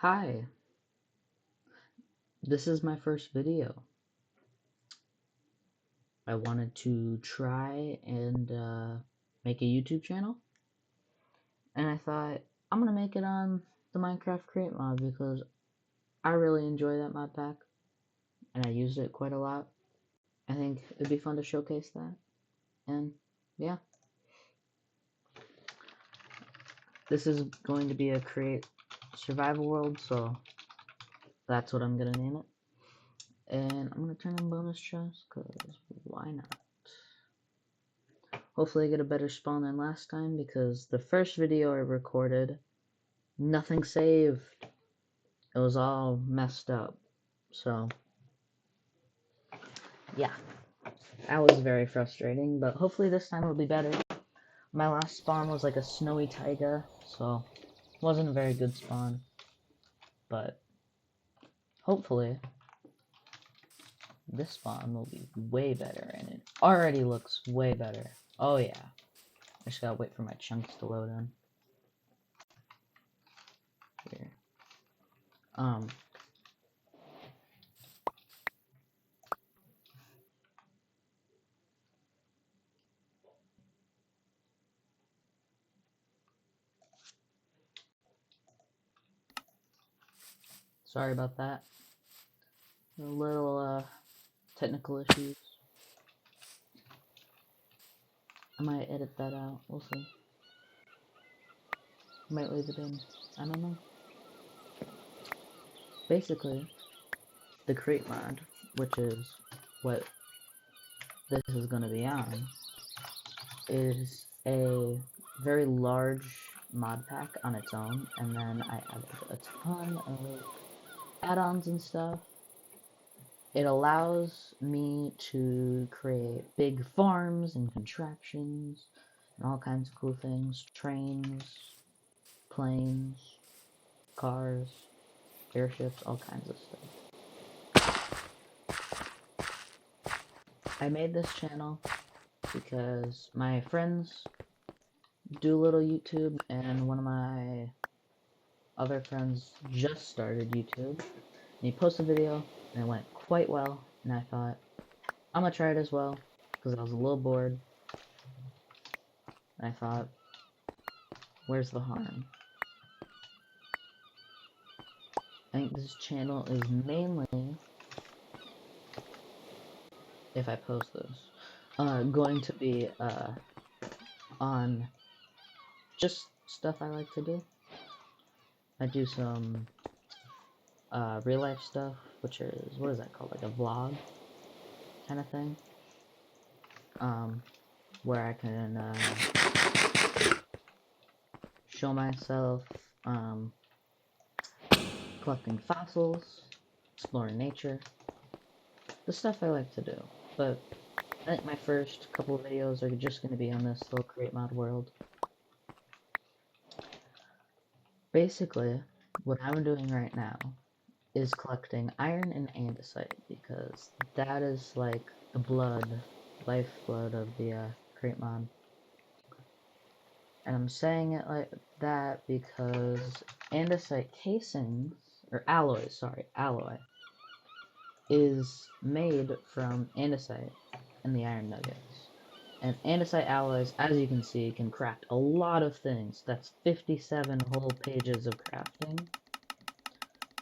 Hi, this is my first video. I wanted to try and make a YouTube channel, and I thought I'm gonna make it on the Minecraft Create mod because I really enjoy that mod pack and I use it quite a lot. I think it'd be fun to showcase that, and yeah, this is going to be a Create Survival World, so that's what I'm gonna name it. And I'm gonna turn in bonus chests because why not? Hopefully I get a better spawn than last time because the first video I recorded, nothing saved. It was all messed up. So, yeah, that was very frustrating, but hopefully this time it'll be better. My last spawn was like a snowy taiga, so it wasn't a very good spawn. But hopefully this spawn will be way better, and it already looks way better. Oh yeah, I just gotta wait for my chunks to load in. Here. Um, Sorry about that. A little technical issues. I might edit that out. We'll see. Might leave it in. I don't know. Basically, the Create mod, which is what this is going to be on, is a very large mod pack on its own, and then I added a ton of add-ons and stuff. It allows me to create big farms and contraptions and all kinds of cool things. Trains, planes, cars, airships, all kinds of stuff. I made this channel because my friends do a little YouTube, and one of my other friends just started YouTube. And he posted a video, and it went quite well, and I thought, I'm gonna try it as well, because I was a little bored. And I thought, where's the harm? I think this channel is mainly, if I post this, going to be on just stuff I like to do. I do some real life stuff, which is, what is that called, like a vlog kind of thing, where I can show myself collecting fossils, exploring nature, the stuff I like to do. But I think my first couple of videos are just going to be on this little Create Mod world. Basically, what I'm doing right now is collecting iron and andesite, because that is like the lifeblood of the Create Mod. And I'm saying it like that because andesite casings, or alloys, sorry, alloy, is made from andesite and the iron nuggets. And andesite alloys, as you can see, can craft a lot of things. That's 57 whole pages of crafting.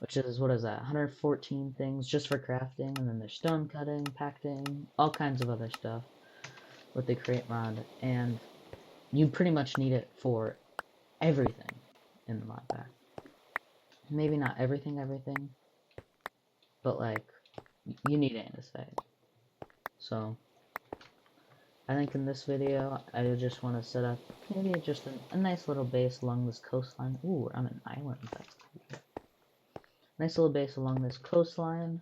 Which is, what is that, 114 things just for crafting, and then there's stone cutting, packing, all kinds of other stuff with the Create mod, and you pretty much need it for everything in the mod pack. Maybe not everything, but like, you need andesite. So, I think in this video, I just want to set up maybe just a nice little base along this coastline. Ooh, I'm an island, that's cool. Nice little base along this coastline,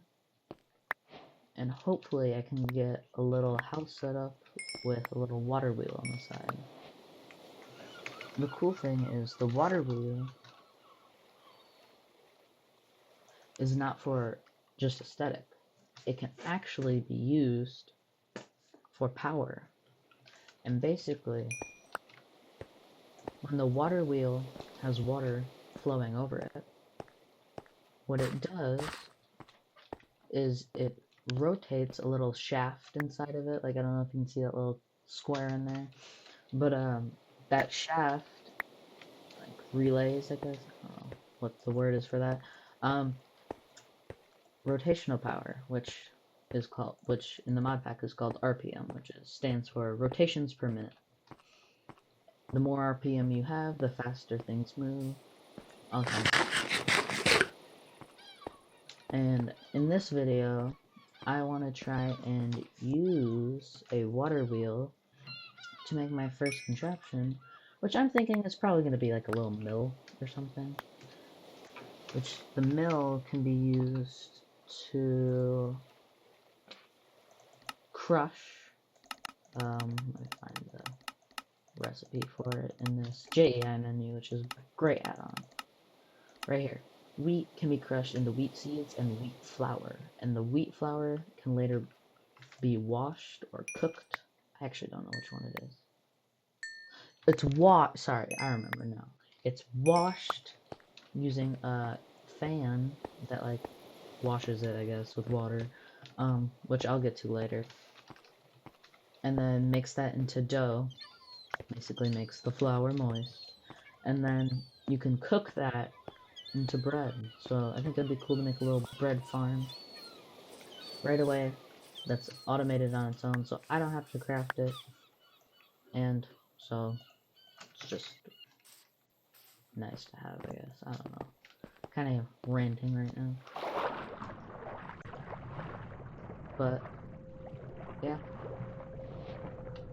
and hopefully I can get a little house set up with a little water wheel on the side. The cool thing is the water wheel is not for just aesthetic. It can actually be used for power. And basically, when the water wheel has water flowing over it, what it does is it rotates a little shaft inside of it. Like, I don't know if you can see that little square in there, but that shaft like relays, I guess. I don't know what the word is for that. Rotational power, which in the mod pack is called RPM, which stands for rotations per minute. The more RPM you have, the faster things move. Okay. And in this video, I want to try and use a water wheel to make my first contraption, which I'm thinking is probably going to be like a little mill or something. Which the mill can be used to crush. Let me find the recipe for it in this JEI menu, which is a great add-on. Right here. Wheat can be crushed into wheat seeds and wheat flour, and the wheat flour can later be washed or cooked. I actually don't know which one it is. It's sorry, I remember now. It's washed using a fan that like washes it, I guess, with water, which I'll get to later. And then mix that into dough. Basically makes the flour moist. And then you can cook that into bread. So I think it'd be cool to make a little bread farm right away that's automated on its own, so I don't have to craft it. And so it's just nice to have, I guess. I don't know. Kind of ranting right now. But yeah.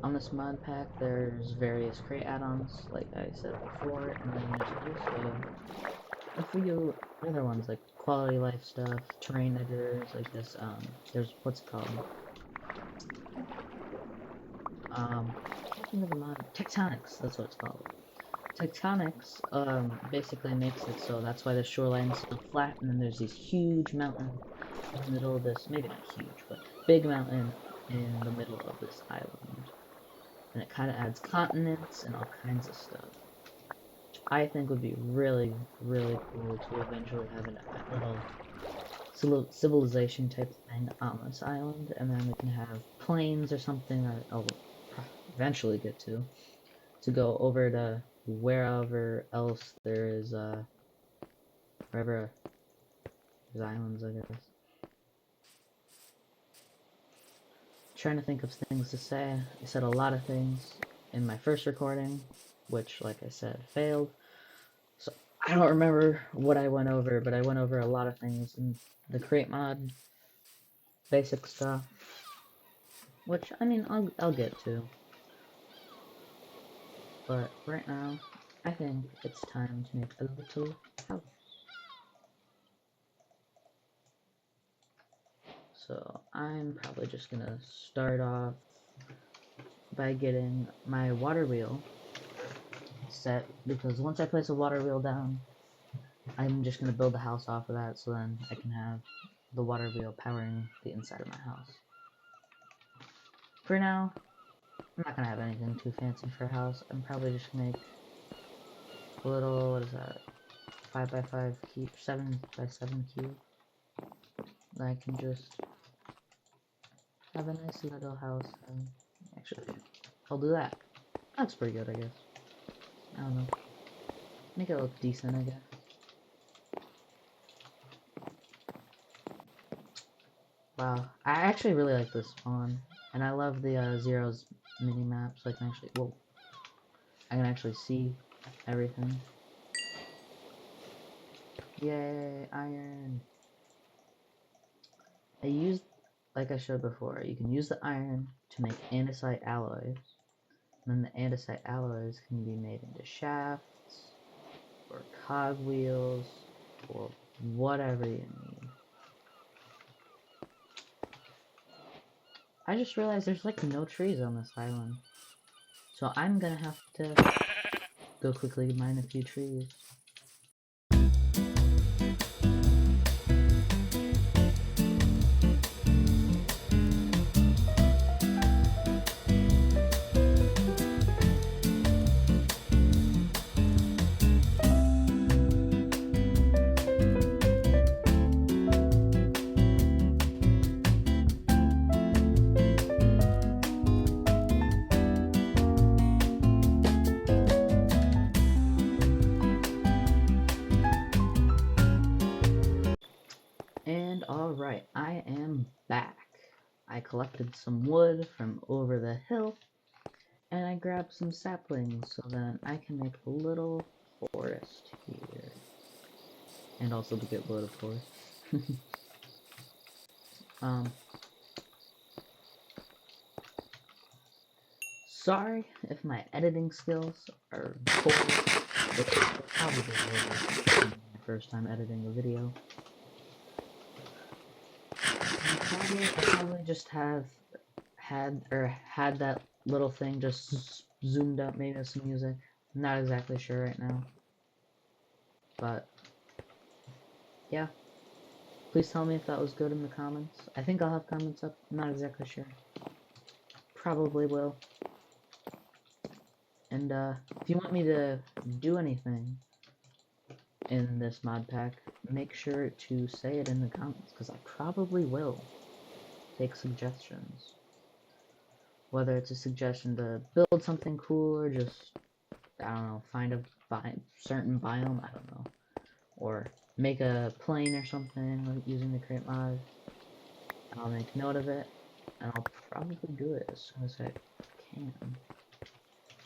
On this mod pack, there's various crate add-ons, like I said before, and then there's also a few other ones, like quality life stuff, terrain editors, like this, there's, what's it called? I can't think of the mod. Tectonics, that's what it's called. Tectonics, basically makes it so that's why the shoreline is so flat, and then there's these huge mountains in the middle of this, maybe not huge, but big mountain in the middle of this island. And it kind of adds continents and all kinds of stuff. Which I think would be really, really cool to eventually have a little civilization type thing on this island. And then we can have planes or something that I'll eventually get to go over to wherever else there is, wherever there's islands, I guess. Trying to think of things to say. I said a lot of things in my first recording, which, like I said, failed. So I don't remember what I went over, but I went over a lot of things in the crate mod, basic stuff, which, I mean, I'll get to. But right now, I think it's time to make a little house. So I'm probably just gonna start off by getting my water wheel set, because once I place a water wheel down, I'm just gonna build a house off of that, so then I can have the water wheel powering the inside of my house. For now, I'm not gonna have anything too fancy for a house. I'm probably just gonna make a little, what is that, 5x5 cube, 7x7 cube. That I can just have a nice little house, and actually, I'll do that. That's pretty good, I guess. I don't know. Make it look decent, I guess. Wow, I actually really like this spawn, and I love the Zero's mini maps. I can actually, whoa, I can actually see everything. Yay, iron! I used, like I showed before, you can use the iron to make andesite alloys. And then the andesite alloys can be made into shafts, or cogwheels, or whatever you need. I just realized there's like no trees on this island. So I'm gonna have to go quickly mine a few trees. And alright, I am back. I collected some wood from over the hill, and I grabbed some saplings so that I can make a little forest here. And also to get wood, of course. Sorry if my editing skills are poor. It's probably my first time editing a video. I probably just had that little thing just zoomed up, maybe with some music. I'm not exactly sure right now. But yeah. Please tell me if that was good in the comments. I think I'll have comments up. I'm not exactly sure. Probably will. And if you want me to do anything in this mod pack, make sure to say it in the comments, because I probably will take suggestions. Whether it's a suggestion to build something cool or just, I don't know, find a certain biome, I don't know. Or make a plane or something using the crate mod. I'll make note of it, and I'll probably do it as soon as I can.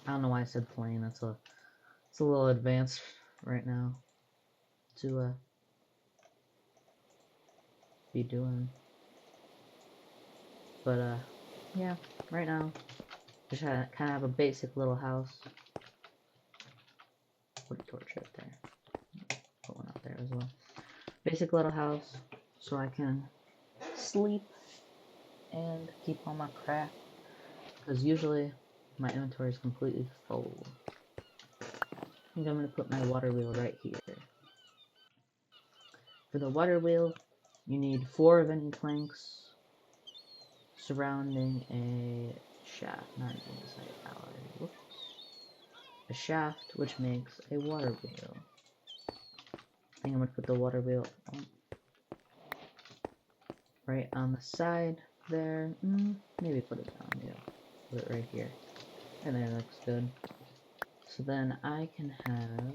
I don't know why I said plane, it's a little advanced right now to be doing. But yeah, right now, just kind of have a basic little house. Put a torch right there. Put one out there as well. Basic little house, so I can sleep and keep all my crap. Because usually my inventory is completely full. I think I'm going to put my water wheel right here. For the water wheel, you need 4 of any planks surrounding a shaft, not an inside gallery. Whoops. A shaft which makes a water wheel. I think I'm going to put the water wheel right on the side there. Maybe put it down, yeah. Put it right here. And there, looks good. So then I can have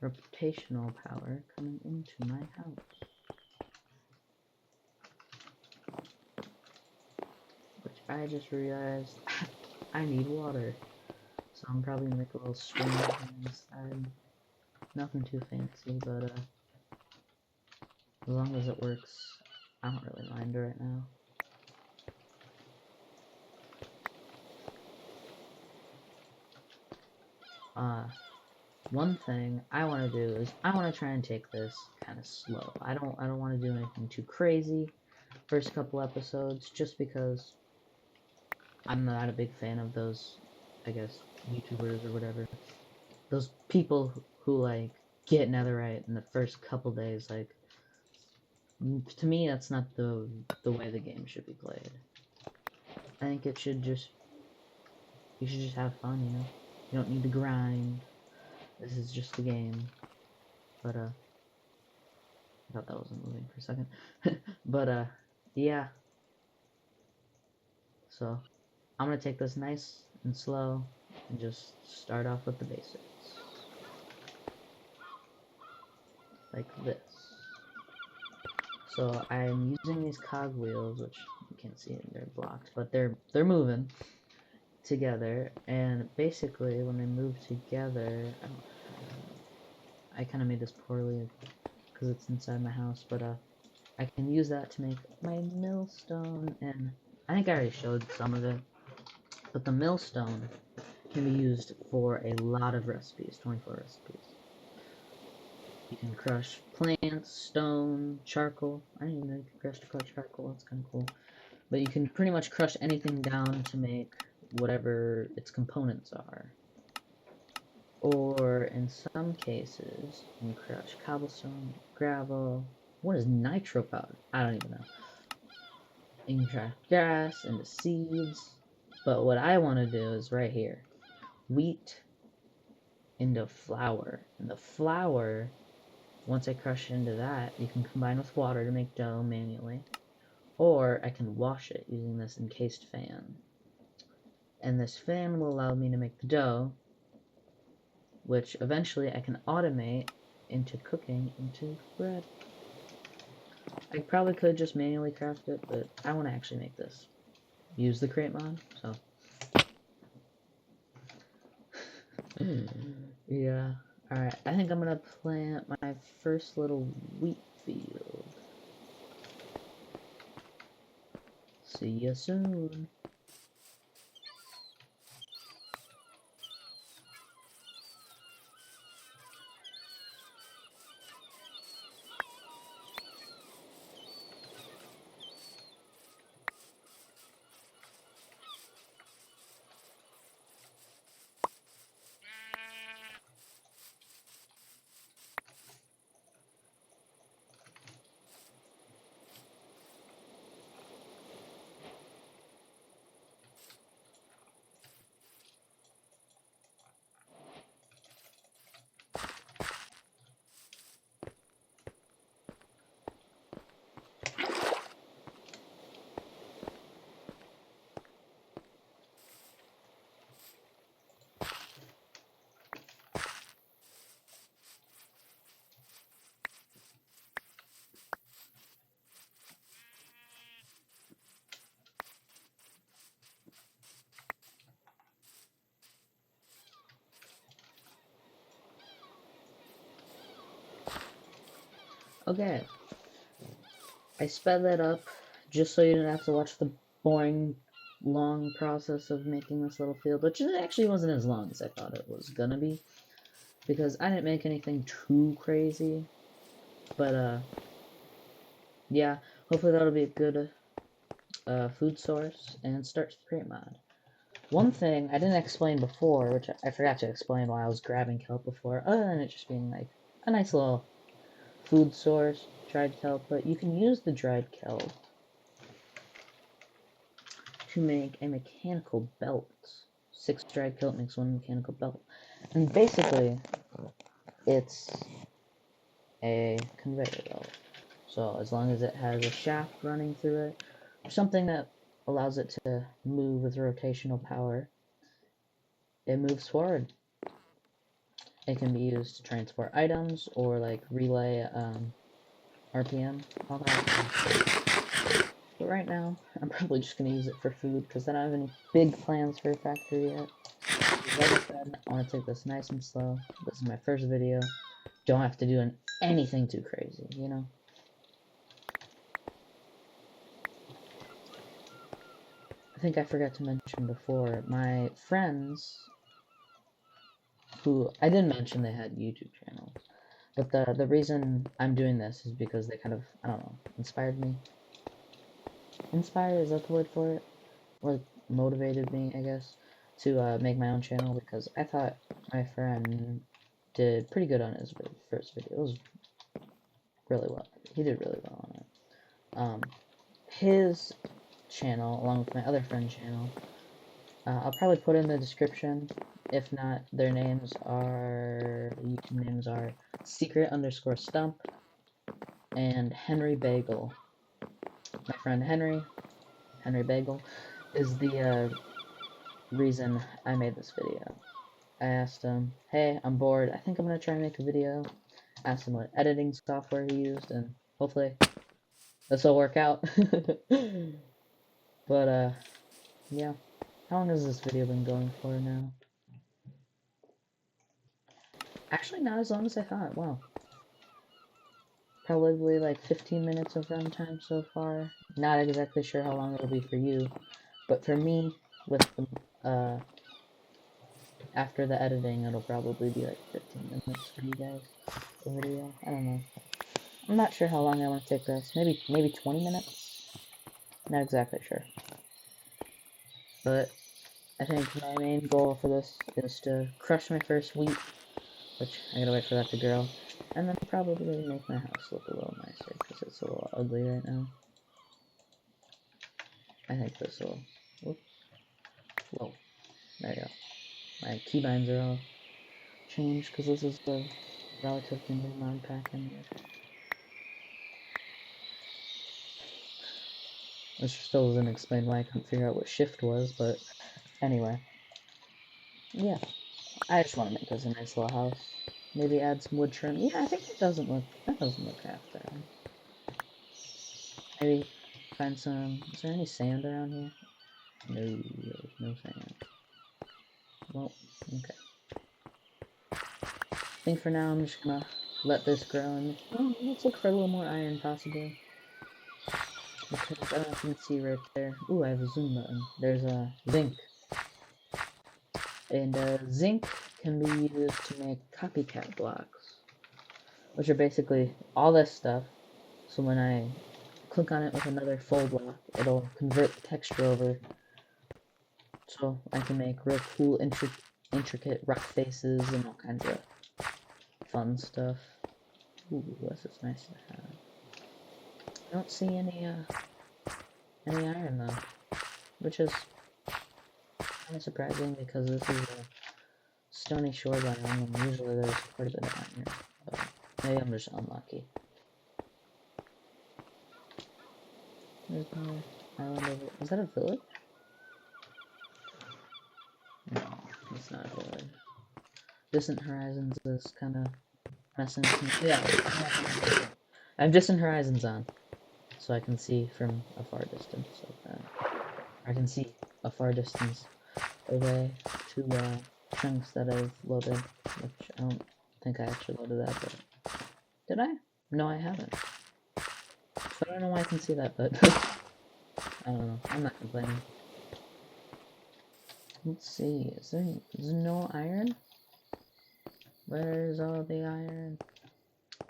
reputational power coming into my house. Which I just realized I need water. So I'm probably gonna make a little stream on the side. Nothing too fancy, but as long as it works, I don't really mind right now. One thing I want to do is I want to try and take this kind of slow. I don't want to do anything too crazy first couple episodes, just because I'm not a big fan of those, I guess, YouTubers or whatever. Those people who like get netherite in the first couple days, like, to me that's not the way the game should be played. I think it should just, you should just have fun, you know? You don't need to grind. This is just the game. But I thought that wasn't moving for a second. But yeah. So I'm gonna take this nice and slow and just start off with the basics. Like this. So I'm using these cogwheels, which you can't see it, they're blocked, but they're moving together, and basically when they move together, I kind of made this poorly because it's inside my house, but I can use that to make my millstone, and I think I already showed some of it, but the millstone can be used for a lot of recipes, 24 recipes. You can crush plants, stone, charcoal. I didn't even know you could crush charcoal, that's kind of cool. But you can pretty much crush anything down to make whatever its components are. Or in some cases, you can crush cobblestone, gravel. What is nitro powder? I don't even know. You can crush grass into seeds. But what I want to do is right here. Wheat into flour. And the flour, once I crush it into that, you can combine with water to make dough manually. Or I can wash it using this encased fan. And this fan will allow me to make the dough, which eventually I can automate into cooking into bread. I probably could just manually craft it, but I want to actually make this. Use the crate mod, so. Yeah. Alright, I think I'm gonna plant my first little wheat field. See ya soon. Okay, I sped that up just so you didn't have to watch the boring, long process of making this little field, which it actually wasn't as long as I thought it was gonna be, because I didn't make anything too crazy, but yeah, hopefully that'll be a good food source and start the crate mod. One thing I didn't explain before, which I forgot to explain while I was grabbing kelp before, other than it just being like a nice little food source, dried kelp, but you can use the dried kelp to make a mechanical belt. 6 dried kelp makes 1 mechanical belt. And basically, it's a conveyor belt. So as long as it has a shaft running through it, or something that allows it to move with rotational power, it moves forward. It can be used to transport items or like relay RPM, all that. But right now, I'm probably just going to use it for food because I don't have any big plans for a factory yet. Like I said, I want to take this nice and slow. This is my first video. Don't have to do anything too crazy, you know? I think I forgot to mention before, my friends, who I didn't mention they had YouTube channels, but the reason I'm doing this is because they kind of, I don't know, inspired me. Inspire, is that the word for it? Or motivated me, I guess, to make my own channel, because I thought my friend did pretty good on his first video. It was really well. He did really well on it. His channel, along with my other friend's channel, I'll probably put in the description. If not, their names are, YouTube names are secret_stump and Henry Bagel. My friend Henry Bagel, is the reason I made this video. I asked him, hey, I'm bored, I think I'm gonna try and make a video. Asked him what editing software he used, and hopefully this will work out. But, yeah. How long has this video been going for now? Actually, not as long as I thought. Wow. Probably like 15 minutes of runtime so far. Not exactly sure how long it'll be for you, but for me, with the, after the editing, it'll probably be like 15 minutes for you guys. The video. I don't know. I'm not sure how long I want to take this. Maybe 20 minutes? Not exactly sure. But I think my main goal for this is to crush my first wheat, which I gotta wait for that to grow, and then probably make my house look a little nicer, because it's a little ugly right now. I think this will... Whoops. Whoa. There you go. My keybinds are all changed, because this is the relatively new mod pack anyway. Which still doesn't explain why I couldn't figure out what shift was, but anyway. Yeah. I just want to make this a nice little house. Maybe add some wood trim. Yeah, I think that doesn't look half bad. Maybe find some. Is there any sand around here? No, there's no sand. Well, okay. I think for now I'm just gonna let this grow and let's look for a little more iron possibly. Because I don't know if you can see right there. Ooh, I have a zoom button. There's a zinc. And zinc can be used to make copycat blocks, which are basically all this stuff. So when I click on it with another full block, it'll convert the texture over. So I can make real cool, intricate rock faces and all kinds of fun stuff. Ooh, this is nice to have. I don't see any iron though, which is kind of surprising because this is a stony shore biome and usually there's quite a bit of iron. But maybe I'm just unlucky. There's no island over. Is that a village? No, it's not a village. Distant Horizons is kind of messing with me. Yeah, I have Distant Horizons on, so I can see from a far distance. I can see a far distance away to chunks that I've loaded, which I don't think I actually loaded that, but did I? No, I haven't. So I don't know why I can see that, but I don't know. I'm not complaining. Let's see. Is there no iron? Where's all the iron?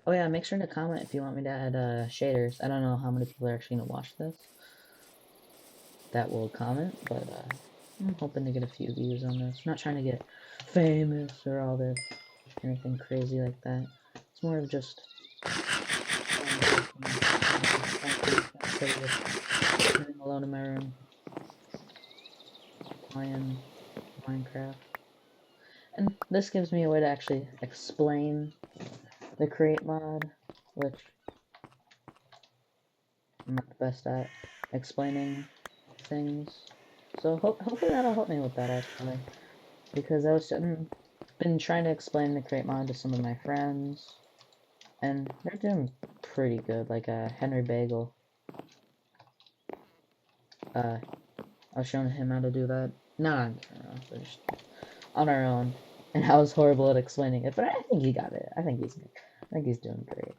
Oh yeah, make sure to comment if you want me to add shaders. I don't know how many people are actually gonna watch this that will comment, but I'm hoping to get a few views on this. I'm not trying to get famous or all this, anything crazy like that. It's more of just sitting alone in my room, playing Minecraft. And this gives me a way to actually explain the create mod, which I'm not the best at explaining things. So hopefully that'll help me with that actually, because I've been trying to explain the create mod to some of my friends, and they're doing pretty good. Like Henry Bagel, I was showing him how to do that. Not on camera, but just on our own, and I was horrible at explaining it, but I think he got it. I think he's doing great.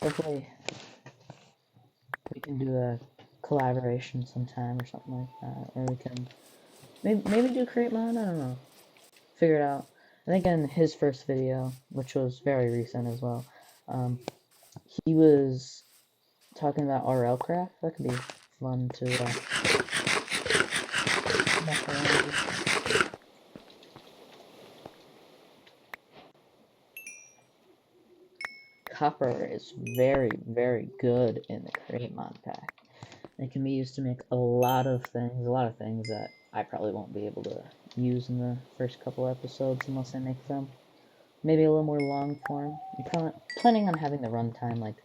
Hopefully we can do a collaboration sometime or something like that, or we can maybe do create mod. I don't know. Figure it out. I think in his first video, which was very recent as well, he was talking about RL craft. That could be fun to mess around with. Copper is very, very good in the create mod pack. It can be used to make a lot of things that I probably won't be able to use in the first couple episodes unless I make them. Maybe a little more long form. I'm planning on having the runtime like,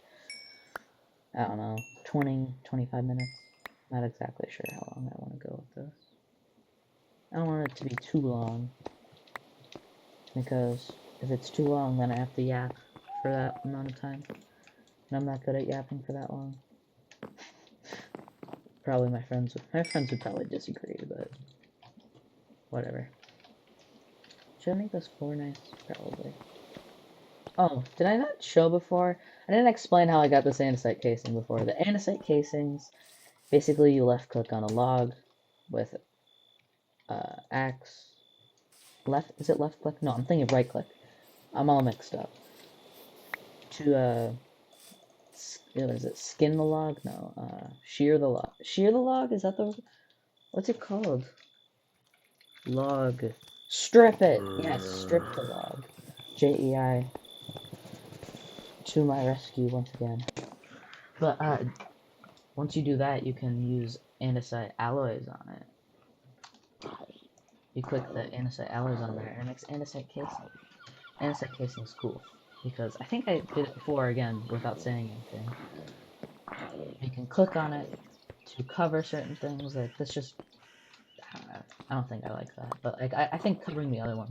I don't know, 20, 25 minutes. Not exactly sure how long I want to go with this. I don't want it to be too long, because if it's too long, then I have to yap for that amount of time. And I'm not good at yapping for that long. Probably my friends would probably disagree, but whatever. Should I make this floor nice? Probably. Oh, did I not show before? I didn't explain how I got this andesite casing before. The andesite casings, basically you left click on a log with axe. Is it left click? No, I'm thinking right click. I'm all mixed up. To is it skin the log? No, shear the log. Shear the log? Is that the what's it called? Log. Strip it! Yes, strip the log. JEI to my rescue once again. But once you do that, you can use andesite alloys on it. You click the andesite alloys on there, and it makes andesite casing. Andesite casing is cool because I think I did it before again without saying anything. You can click on it to cover certain things. Like this, just I don't think I like that, but like I think covering the other one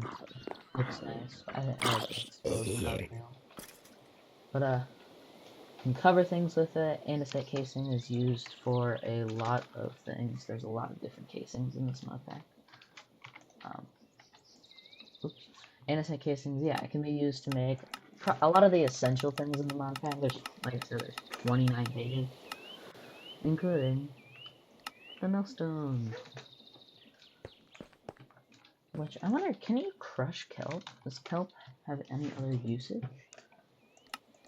Looks nice. I like the exposed material. But you can cover things with it. Andesite casing is used for a lot of things. There's a lot of different casings in this mod pack. Oops. Andesite casings, yeah, it can be used to make a lot of the essential things in the mod pack. There's, like I said, there's 29 pages, including the millstone. Which, I wonder, can you crush kelp? Does kelp have any other usage?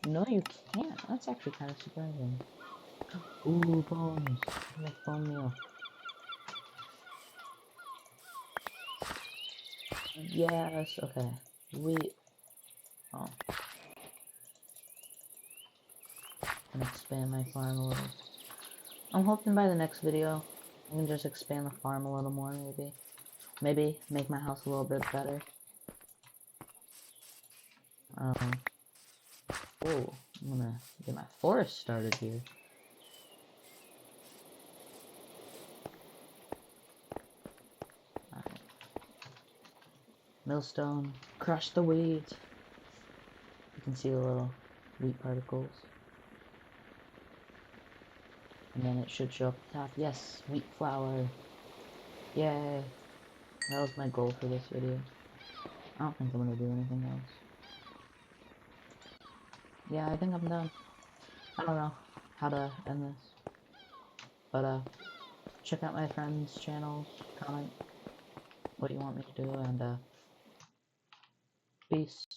No, you can't. That's actually kind of surprising. Ooh, bones. Make bone meal. Yes, okay. Oh. And expand my farm a little. I'm hoping by the next video, I can just expand the farm a little more, maybe. Maybe make my house a little bit better. Oh, I'm gonna get my forest started here. Alright. Millstone, crush the weeds. You can see the little wheat particles. And then it should show up at the top. Yes, wheat flour. Yay. That was my goal for this video. I don't think I'm gonna do anything else. Yeah, I think I'm done. I don't know how to end this. But, check out my friends' channels, comment what you want me to do, and, peace.